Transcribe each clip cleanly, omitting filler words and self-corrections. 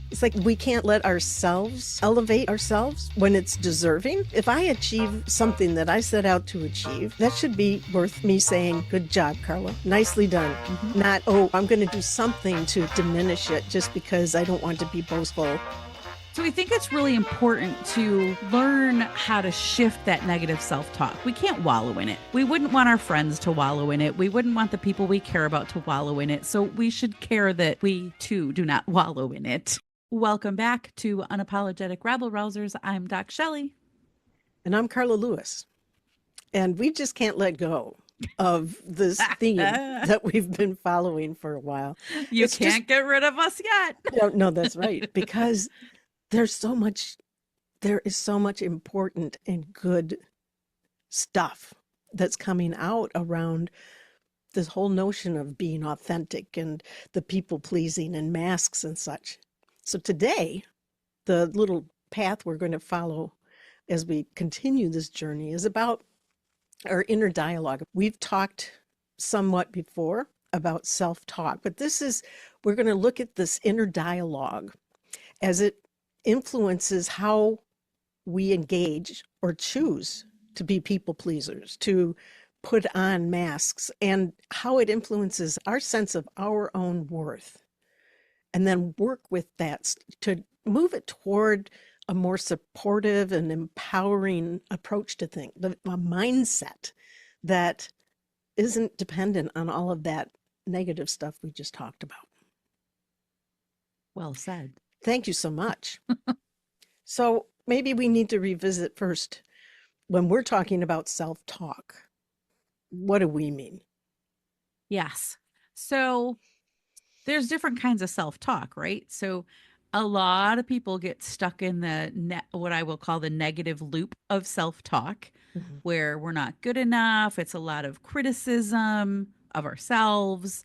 It's like we can't let ourselves elevate ourselves when it's deserving. If I achieve something that I set out to achieve, that should be worth me saying, good job, Carla. Nicely done. Mhm. Not, oh, I'm going to do something to diminish it just because I don't want to be boastful. So I think it's really important to learn how to shift that negative self talk. We can't wallow in it. We wouldn't want our friends to wallow in it. We wouldn't want the people we care about to wallow in it. So we should care that we too do not wallow in it. Welcome back to Unapologetic Rabble-Rousers. I'm DocShellie. And I'm Carla Lewis. And we just can't let go of this theme that we've been following for a while. You It's just, can't get rid of us yet. no, that's right. Because there's so much, there is so much important and good stuff that's coming out around this whole notion of being authentic and the people pleasing and masks and such. So today, the little path we're going to follow as we continue this journey is about our inner dialogue. We've talked somewhat before about self-talk, but we're going to look at this inner dialogue as it influences how we engage or choose to be people pleasers, to put on masks, and how it influences our sense of our own worth. And then work with that to move it toward a more supportive and empowering approach to things, a mindset that isn't dependent on all of that negative stuff we just talked about. Well said. Thank you so much. So maybe we need to revisit first when we're talking about self-talk. What do we mean? Yes. So there's different kinds of self-talk, right? So a lot of people get stuck in what I will call the negative loop of self-talk, Mhm. where we're not good enough. It's a lot of criticism of ourselves,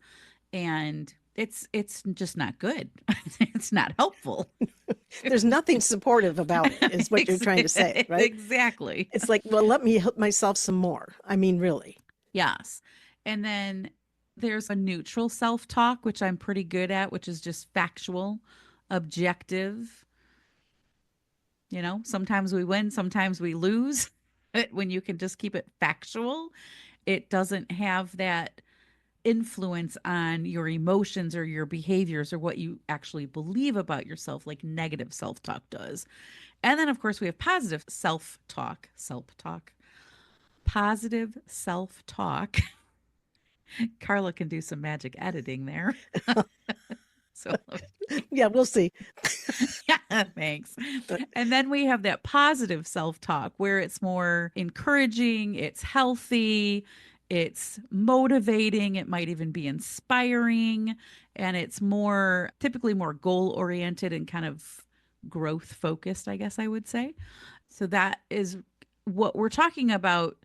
and it's just not good. It's not helpful. There's nothing supportive about it, is what you're trying to say, right? Exactly. It's like, well, let me help myself some more. I mean, really. Yes. And then there's a neutral self talk, which I'm pretty good at, which is just factual, objective. Sometimes we win, sometimes we lose. But when you can just keep it factual, it doesn't have that influence on your emotions or your behaviors or what you actually believe about yourself, like negative self talk does. And then, of course, we have positive self talk, positive self talk. Carla can do some magic editing there. So, Yeah, we'll see. yeah, thanks. And then we have that positive self talk where it's more encouraging, it's healthy, it's motivating, it might even be inspiring, and it's typically more goal oriented and kind of growth focused, I guess I would say. So that is what we're talking about,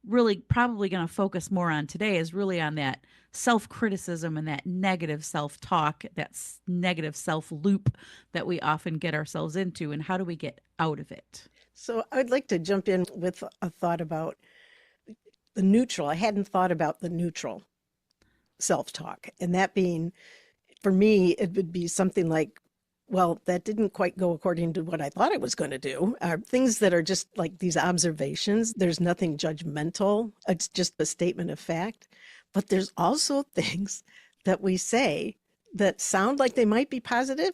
really probably going to focus more on today, is really on that self criticism and that negative self talk, that negative self loop that we often get ourselves into, and how do we get out of it? So I'd like to jump in with a thought about the neutral. I hadn't thought about the neutral self-talk. And that being, for me, it would be something like, well, that didn't quite go according to what I thought it was going to do. Things that are just like these observations. There's nothing judgmental. It's just a statement of fact. But there's also things that we say that sound like they might be positive,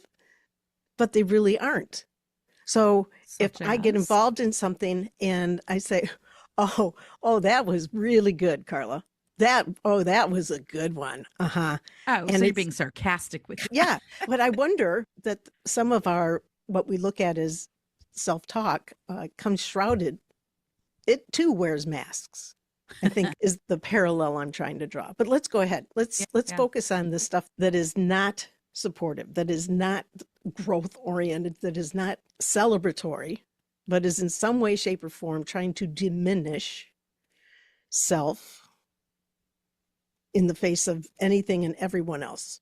but they really aren't. So if Such I get as, involved in something and I say, oh, that was really good, Carla. That was a good one. Uh-huh. oh, so And you're it's, being sarcastic with that. yeah, but I wonder that some of what we look at as self-talk comes shrouded. It too wears masks, I think is the parallel I'm trying to draw. But let's go ahead. Yeah, Let's yeah. focus on the stuff that is not supportive, that is not growth oriented, that is not celebratory, but is in some way, shape, or form trying to diminish self in the face of anything and everyone else.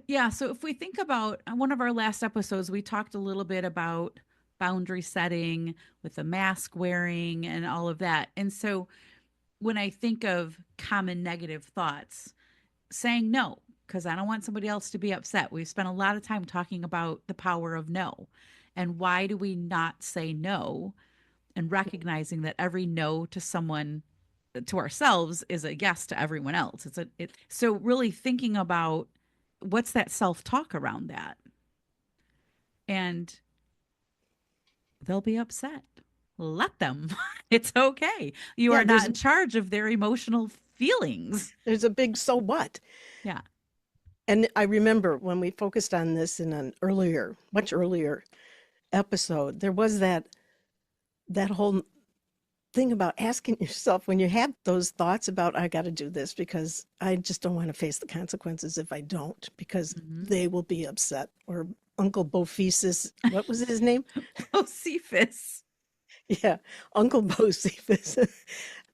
Yeah. So if we think about one of our last episodes, we talked a little bit about boundary setting with the mask wearing and all of that. And so when I think of common negative thoughts, saying no, because I don't want somebody else to be upset. We've spent a lot of time talking about the power of no. And why do we not say no? And recognizing that every no to someone, to ourselves, is a yes to everyone else. So really thinking about what's that self-talk around that. And they'll be upset. Let them. It's okay. You Yeah, are not in charge of their emotional feelings. there's a big so what. Yeah. And I remember when we focused on this in an earlier, much earlier episode, there was that whole thing about asking yourself when you have those thoughts about, I got to do this because I just don't want to face the consequences if I don't, because they will be upset. Or Uncle Bocephus, what was his name? Bocephus. Yeah, Uncle Bocephus.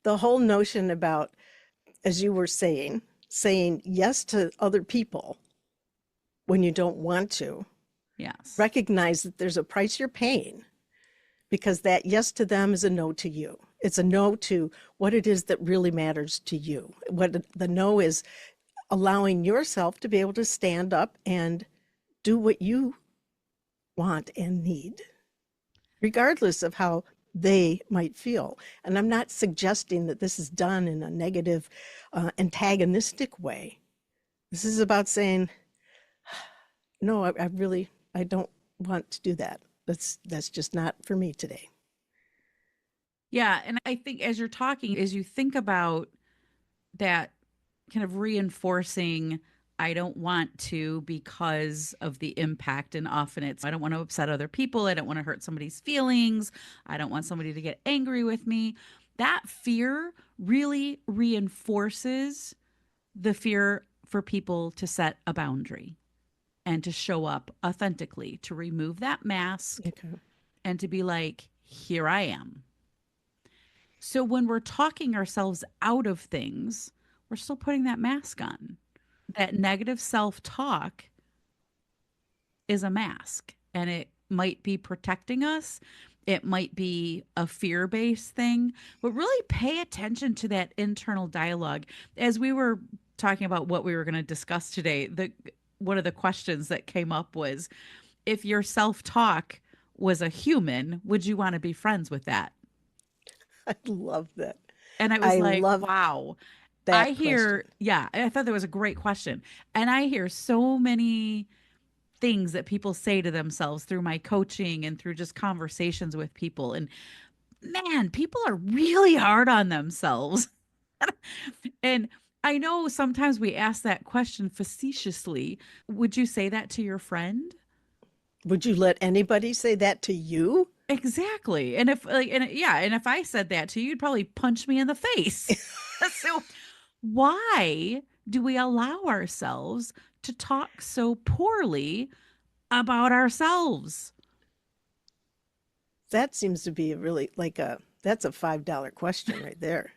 The whole notion about, as you were saying yes to other people when you don't want to. Yes. Recognize that there's a price you're paying, because that yes to them is a no to you. It's a no to what it is that really matters to you. What the no is, allowing yourself to be able to stand up and do what you want and need, regardless of how they might feel. And I'm not suggesting that this is done in a negative, antagonistic way. This is about saying, no, I don't want to do that. That's just not for me today. Yeah. And I think as you're talking, as you think about that kind of reinforcing, I don't want to because of the impact. And often it's, I don't want to upset other people. I don't want to hurt somebody's feelings. I don't want somebody to get angry with me. That fear really reinforces the fear for people to set a boundary and to show up authentically, to remove that mask and to be like, here I am. So when we're talking ourselves out of things, we're still putting that mask on. That negative self-talk is a mask, and it might be protecting us. It might be a fear-based thing, but really pay attention to that internal dialogue. As we were talking about what we were going to discuss today, one of the questions that came up was, if your self-talk was a human, would you want to be friends with that? I love that. And I was like, love wow. that question. Yeah, I thought that was a great question. And I hear so many things that people say to themselves through my coaching and through just conversations with people. And man, people are really hard on themselves. And I know sometimes we ask that question facetiously. Would you say that to your friend? Would you let anybody say that to you? Exactly. And if I said that to you, you'd probably punch me in the face. So why do we allow ourselves to talk so poorly about ourselves? That seems to be really that's a $5 question right there.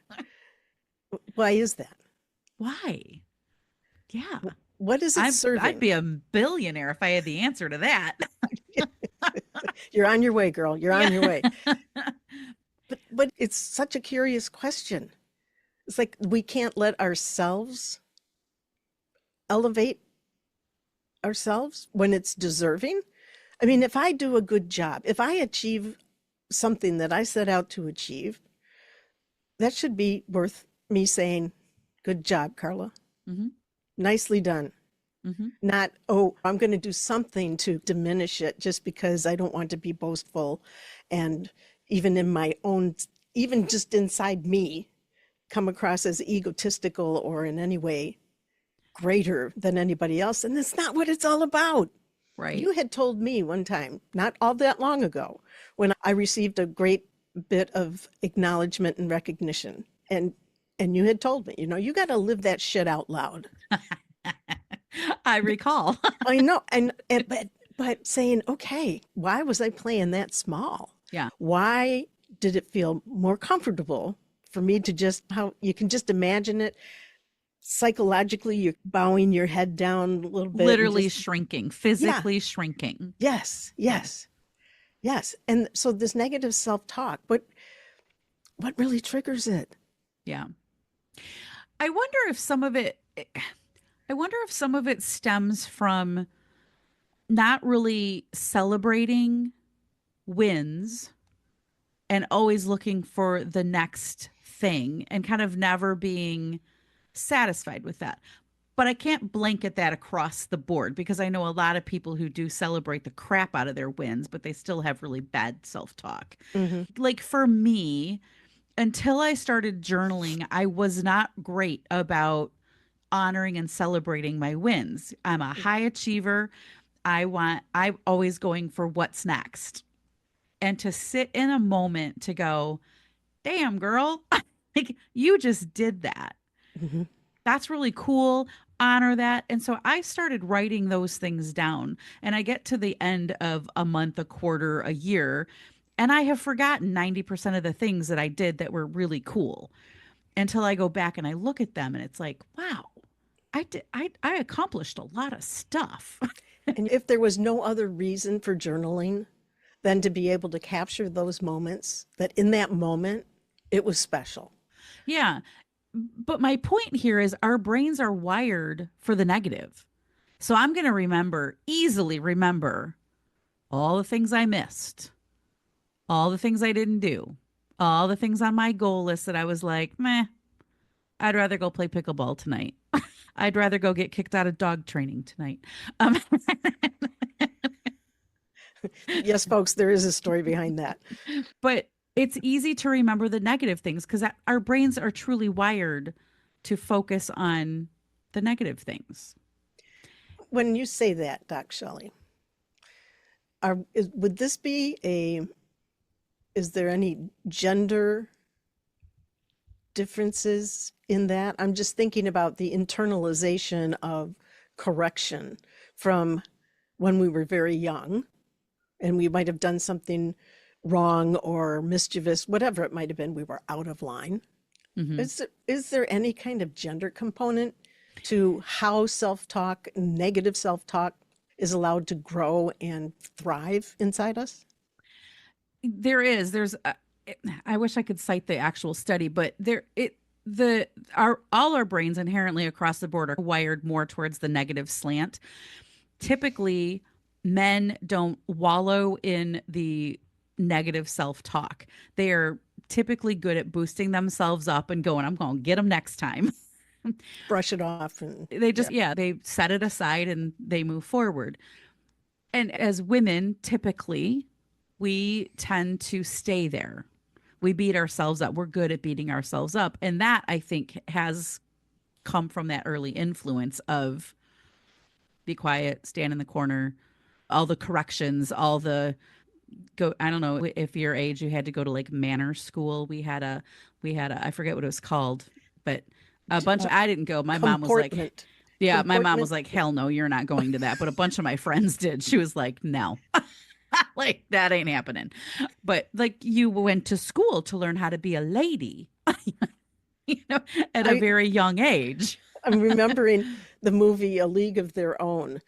Why is that? Why? Yeah. What is it serving? I'd be a billionaire if I had the answer to that. You're on your way, girl. You're on your way. But it's such a curious question. It's like we can't let ourselves elevate ourselves when it's deserving. I mean, if I do a good job, if I achieve something that I set out to achieve, that should be worth me saying, good job, Carla. Mm-hmm. Nicely done. Mm-hmm. Not, oh, I'm going to do something to diminish it just because I don't want to be boastful. And even in my own, even just inside me, come across as egotistical or in any way greater than anybody else. And that's not what it's all about. Right. You had told me one time, not all that long ago, when I received a great bit of acknowledgement and recognition. And you had told me, you got to live that shit out loud. I recall. I know. But saying, okay, why was I playing that small? Yeah. Why did it feel more comfortable for me to just, how you can just imagine it psychologically, you're bowing your head down a little bit. Literally shrinking, physically shrinking. Yes. And so this negative self-talk, what really triggers it? Yeah. I wonder if some of it, I wonder if some of it stems from not really celebrating wins and always looking for the next thing and kind of never being satisfied with that. But I can't blanket that across the board because I know a lot of people who do celebrate the crap out of their wins, but they still have really bad self talk. Hmm. Like for me, until I started journaling, I was not great about honoring and celebrating my wins. I'm a high achiever. I'm always going for what's next. And to sit in a moment to go, damn, girl, like you just did that. Hmm. That's really cool. Honor that. And so I started writing those things down. And I get to the end of a month, a quarter, a year, and I have forgotten 90% of the things that I did that were really cool until I go back and I look at them and it's like, wow, I accomplished a lot of stuff. And if there was no other reason for journaling than to be able to capture those moments, that in that moment, it was special. Yeah. But my point here is our brains are wired for the negative. So I'm going to easily remember all the things I missed, all the things I didn't do, all the things on my goal list that I was like, meh, I'd rather go play pickleball tonight. I'd rather go get kicked out of dog training tonight. Um, Yes, folks, there is a story behind that. but it's easy to remember the negative things because our brains are truly wired to focus on the negative things. When you say that, Doc Shelley, would this be is there any gender differences in that? I'm just thinking about the internalization of correction from when we were very young and we might have done something wrong or mischievous, whatever it might have been, we were out of line. Mm-hmm. Is there any kind of gender component to how self-talk, negative self-talk, is allowed to grow and thrive inside us? There's I wish I could cite the actual study, but the our all our brains inherently across the board are wired more towards the negative slant. Typically, men don't wallow in the negative self-talk. They are typically good at boosting themselves up and going, I'm going to get them next time. Brush it off and They yeah. just, yeah, they set it aside and they move forward. And as women, typically, we tend to stay there. We beat ourselves up. We're good at beating ourselves up. And that, I think, has come from that early influence of be quiet, stand in the corner, all the corrections, all the go. I don't know if your age, you had to go to like manner school. I forget what it was called, but a bunch Uh, I didn't go. My mom was like, comportment. yeah, my mom Comportment. was like, hell no, you're not going to that. But a bunch of my friends did. She was like, no, like that ain't happening. But like you went to school to learn how to be a lady, you know, at a I, very young age. I'm remembering the movie A League of Their Own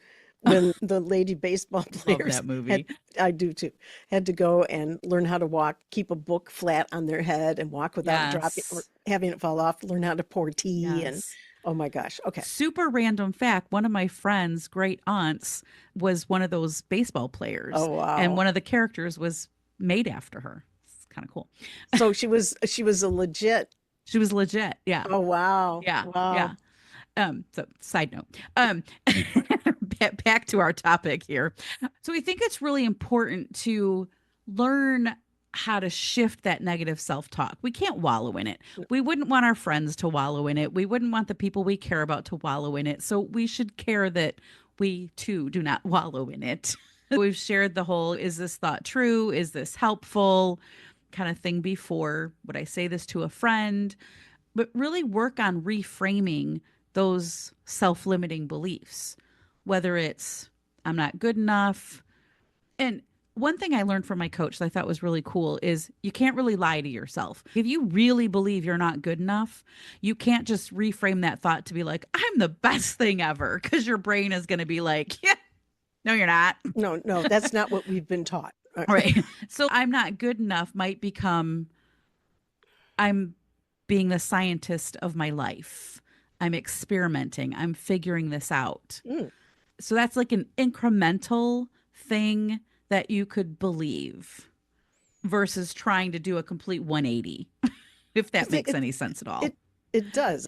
when the lady baseball Love players that movie. had, I do too, had to go and learn how to walk, keep a book flat on their head and walk without dropping or Yes. having it fall off, learn how to pour tea. And Yes. oh my gosh. Okay. Super random fact, one of my friend's great aunts was one of those baseball players, Oh and wow. one of the characters was made after her. It's kind of cool. So she was a legit. She was legit. Yeah. Oh wow. Yeah. Yeah. Wow. So side note. Back to our topic here. So we think it's really important to learn how to shift that negative self-talk. We can't wallow in it. We wouldn't want our friends to wallow in it. We wouldn't want the people we care about to wallow in it. So we should care that we too do not wallow in it. We've shared the whole, is this thought true? Is this helpful? Kind of thing before. Would I say this to a friend? But really work on reframing those self limiting beliefs, whether it's I'm not good enough. And one thing I learned from my coach that I thought was really cool is you can't really lie to yourself. If you really believe you're not good enough, you can't just reframe that thought to be like, I'm the best thing ever, because your brain is going to be like, yeah, no, you're not. No, no, that's not what we've been taught. Right. So I'm not good enough might become I'm being the scientist of my life. I'm experimenting. I'm figuring this out. Mm. So that's like an incremental thing that you could believe versus trying to do a complete 180, if I that think makes any sense at all. it does.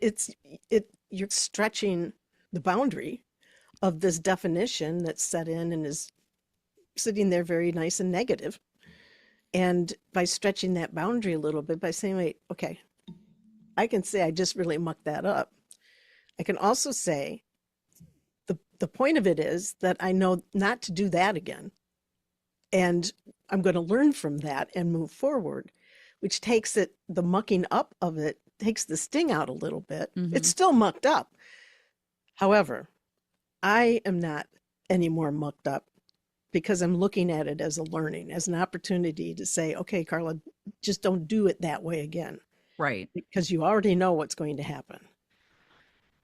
You're stretching the boundary of this definition that's set in and is sitting there very nice and negative. And by stretching that boundary a little bit, by saying, wait, okay, I can say I just really mucked that up. I can also say the point of it is that I know not to do that again. And I'm going to learn from that and move forward, which takes the mucking up of it, takes the sting out a little bit. It's still mucked up. However, I am not any more mucked up because I'm looking at it as a learning, as an opportunity to say, okay, Carla, just don't do it that way again. Right. Because you already know what's going to happen.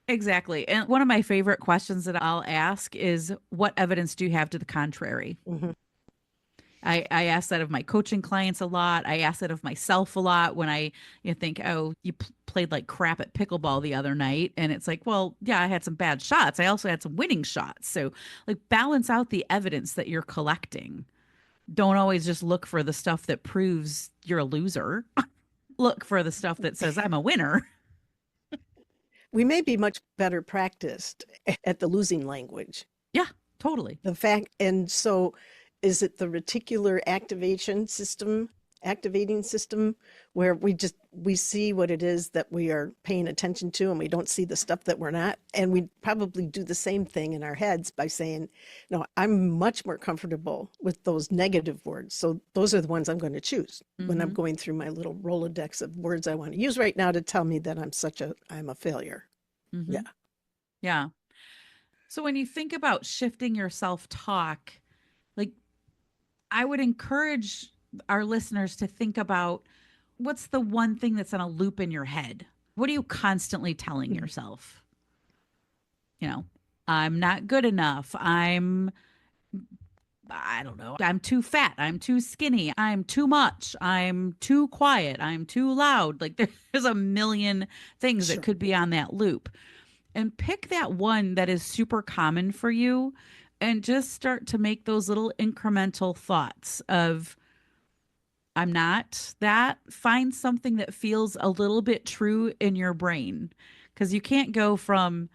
Exactly. And one of my favorite questions that I'll ask is, what evidence do you have to the contrary? Mm-hmm. I ask that of my coaching clients a lot. I ask that of myself a lot when think, oh, you played like crap at pickleball the other night. And it's like, well, yeah, I had some bad shots. I also had some winning shots. So like balance out the evidence that you're collecting. Don't always just look for the stuff that proves you're a loser. Look for the stuff that says I'm a winner. We may be much better practiced at the losing language. Yeah, totally. And so is it the reticular activating system where we see what it is that we are paying attention to and we don't see the stuff that we're not? And we probably do the same thing in our heads by saying, no, I'm much more comfortable with those negative words. So those are the ones I'm going to choose when I'm going through my little Rolodex of words I want to use right now to tell me that I'm a failure. Yeah. Yeah. So when you think about shifting your self-talk, like I would encourage our listeners to think about, what's the one thing that's on a loop in your head? What are you constantly telling yourself? I'm not good enough. I don't know. I'm too fat. I'm too skinny. I'm too much. I'm too quiet. I'm too loud. Like there's a million things that could be on that loop. And pick that one that is super common for you and just start to make those little incremental thoughts of, I'm not that. Find something that feels a little bit true in your brain, because you can't go from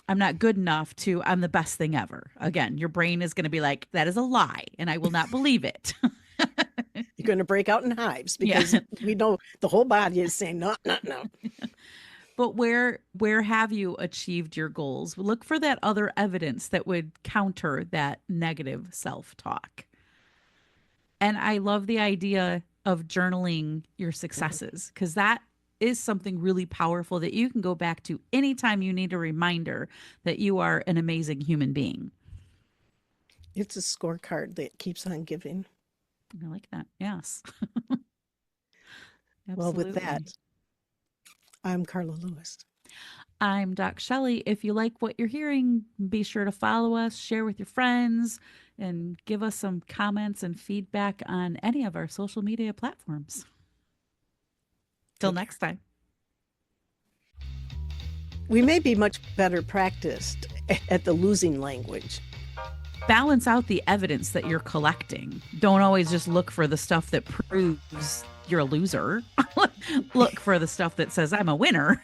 I'm not good enough to I'm the best thing ever. Again, your brain is going to be like, that is a lie and I will not believe it. You're going to break out in hives because we know the whole body is saying, no, no, no. But where have you achieved your goals? Look for that other evidence that would counter that negative self-talk. And I love the idea of journaling your successes, because that is something really powerful that you can go back to anytime you need a reminder that you are an amazing human being. It's a scorecard that keeps on giving. I like that. Yes. Well, with that, I'm Carla Lewis. I'm DocShellie. If you like what you're hearing, be sure to follow us, share with your friends, and give us some comments and feedback on any of our social media platforms. Till next time. We may be much better practiced at the losing language. Balance out the evidence that you're collecting. Don't always just look for the stuff that proves you're a loser. Look for the stuff that says I'm a winner.